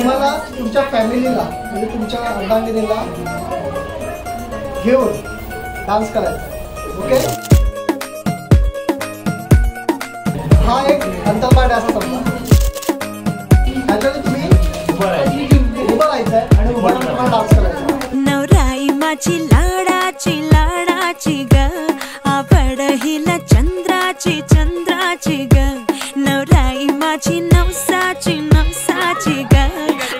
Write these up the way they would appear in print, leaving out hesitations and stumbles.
तुम्हाला तुमच्या फॅमिलीला म्हणजे तुमच्या अर्धांगिनीला घेऊन डान्स करायचा. ओके, हा एक अंतर्पाठ असा समजा. त्याच्यात तुम्ही उभं राहायचंय आणि उभं राहून तुम्हाला डान्स करायचा. नवराई माझी लाडाची लाडाची ग, आवड हिला चंद्राची चंद्राची ग. नवराई माझी नवसाची नवसाची ग,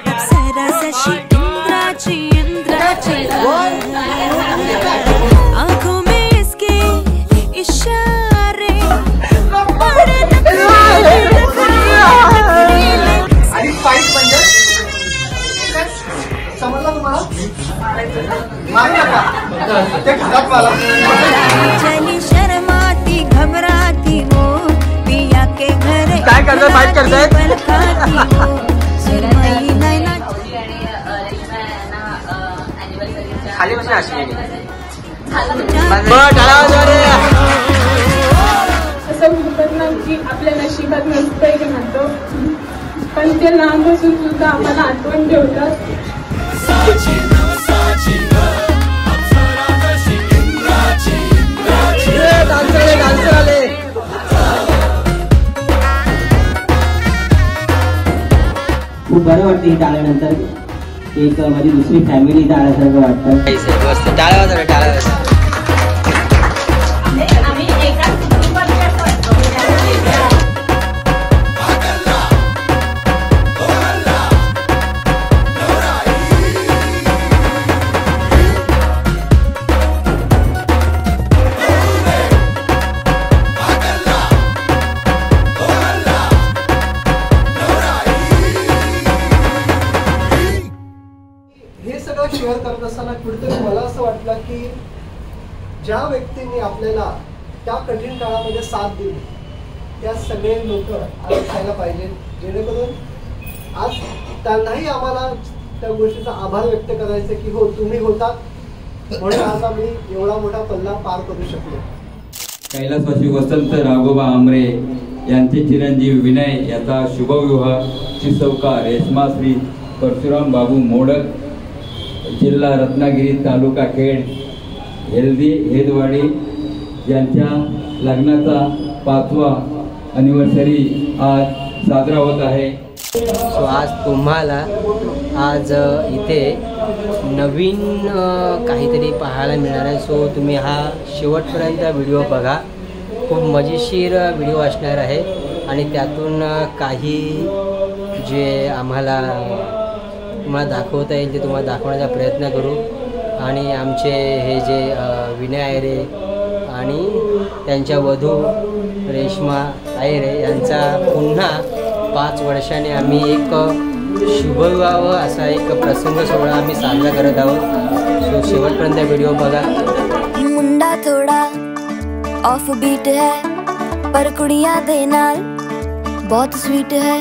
अप्सरा जशी इंद्राची इंद्राची ग. आंखों में इसके इशारे आणि फाईट म्हणजे समजलं तुम्हाला? मारू नका ते घरात मला. चली शर्माती घबराती वो पिया के घर काय करताय? फाईट करताय? खाली बसून अशी असं म्हणतात ना की आपल्या नशिबात नसतंय की म्हणतो, पण ते लांब असून सुद्धा आम्हाला आठवण ठेवतात. खूप बरं वाटतं इथं आल्यानंतर. एक माझी दुसरी फॅमिली इथं आल्यासारखं वाटतं. टाळा हे सगळं शेअर करत असताना कुठेतरी मला असं वाटलं की ज्या व्यक्तींनी आपल्याला त्या कठीण काळामध्ये साथ दिली त्या सगळे लोक आज खायला पाहिजे, जेणेकरून आज त्यांनाही आम्हाला त्या गोष्टीचा आभार व्यक्त करायचा की हो तुम्ही होतात म्हणून आज आम्ही एवढा मोठा पल्ला पार करू शकलो. कैलासवासी वसंत राघोबा आमरे यांचे चिरंजीव विनय याचा शुभविवाह चौका रेश्मा श्री परशुराम बाबू मोडक, जिल्हा रत्नागिरी, तालुका खेड, हेल्दी हेदवाडी यांच्या लग्नाचा 5वा अॅनिव्हर्सरी आज साजरा होत आहे. सो आज तुम्हाला आज इथे नवीन काहीतरी पाहायला मिळणार आहे. सो तुम्ही हा शेवटपर्यंत व्हिडिओ बघा. खूप मजेशीर व्हिडिओ असणार आहे आणि त्यातून काही जे आम्हाला तुम्हाला दाखवता येईल ते तुम्हाला दाखवण्याचा प्रयत्न करू. आणि आमचे हे जे विनय आयरे आणि त्यांच्या वधू रेश्मा आयरे यांचा पुन्हा 5 वर्षांनी आम्ही एक शुभविवाह असा एक प्रसंग सोहळा आम्ही साजरा करत आहोत. सो शेवटपर्यंत व्हिडिओ बघा. मुंडा थोड़ा ऑफ बीट है पर कुड़ियां दे नाल बहुत स्वीट है.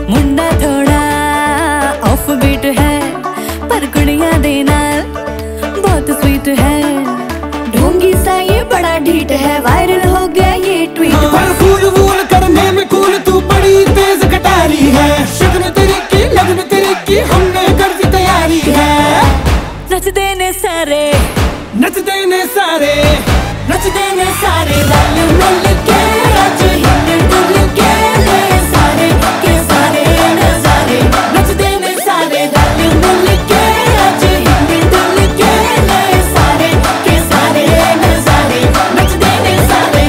मुंडा थोड़ा ऑफ बीट है पर कुड़ियां दे नाल बहुत स्वीट है. ढोंगी सा ये बड़ा ढीठ है, वायरल हो गया ये ट्वीट. फूल वूल करने में कूल तू बड़ी तेज कटारी है. शक्ल तेरी की लगन तेरी की हमने कर दी तैयारी है. नच देने सारे नच देने सारे नच देने सारे लाल मुल के रच हिल डुल के ले सारे के सारे नजारे. नच देने सारे लाल मुल के रच हिल डुल के ले सारे के सारे नजारे. नच देने सारे नच देने सारे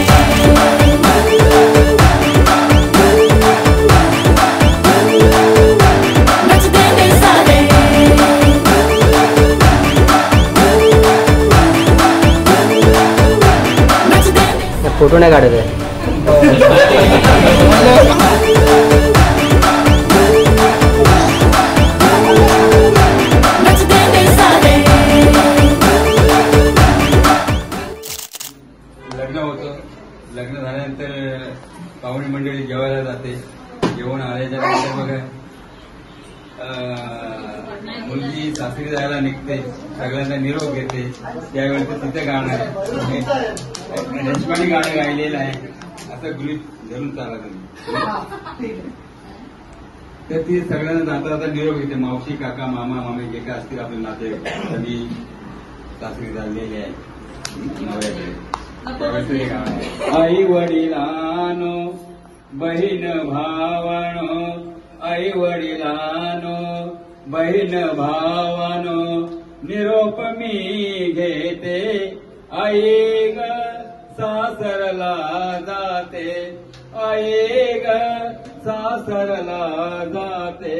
नच देने. फोटो नाही काढत आहे. नच देने सारे. लग्न होतं. लग्न झाल्यानंतर पाहुणे मंडळी जेवायला जाते. जेवण आल्याच्या नंतर बघा मुलगी सासरी जायला निघते, सगळ्यांना निरोप घेते. त्यावेळी तिथे गाणं आहे, रेशमाने गाणं गायलेलं आहे असं गृहीत धरून चालत. तर ती सगळ्यांना जाता जाता निरोप घेते. मावशी, काका, मामा, मामी जे काय असतील आपले नाते कधी सासरी चाललेले आहे नवऱ्याकडे. आई वडिलानो बहीण भावानो, आई वडिलानो बहीण भावानो, निरोप मी घेते. आई ग सासरला जाते, आई ग सासरला जाते.